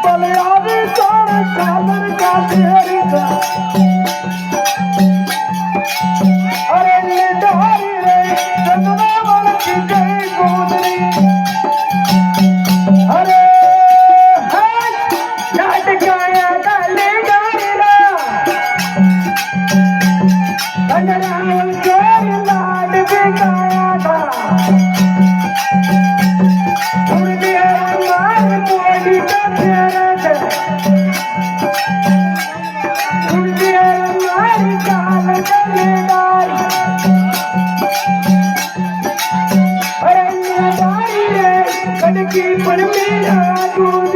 बलयारी चार चादर का तेरी था अरे निडारी रे चंदना वाल की गई गोदरी अरे लाट गाया डाले डाली रा चंदना वाल के लाड भी गाया था पर मेरा दूध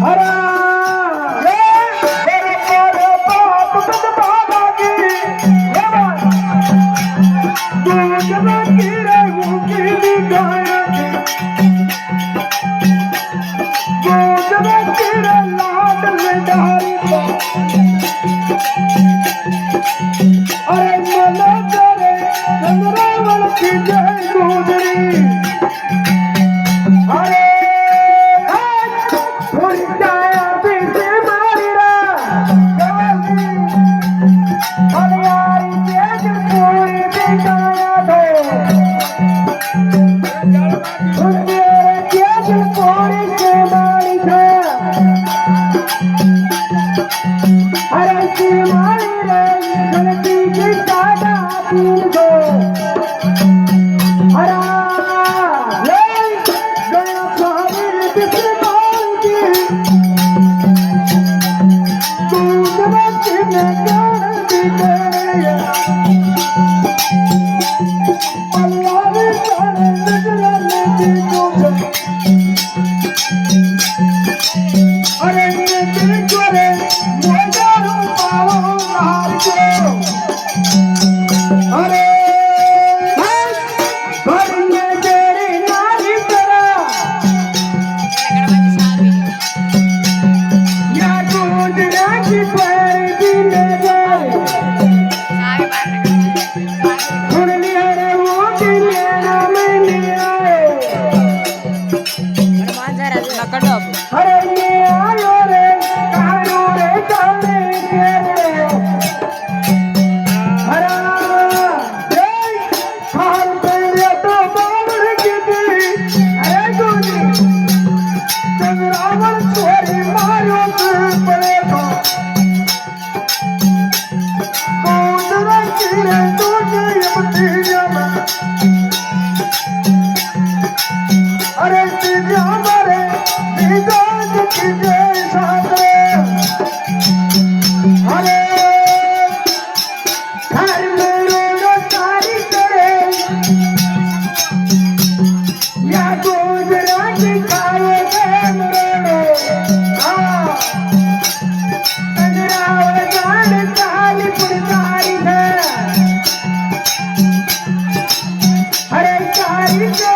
हरा मेरे बाप बदबाला की दूध में गिरे मुझे दिखाया दूध में गिरे लाड में डाली अरे मना करे चंद्रावल की जय गुजरी Hare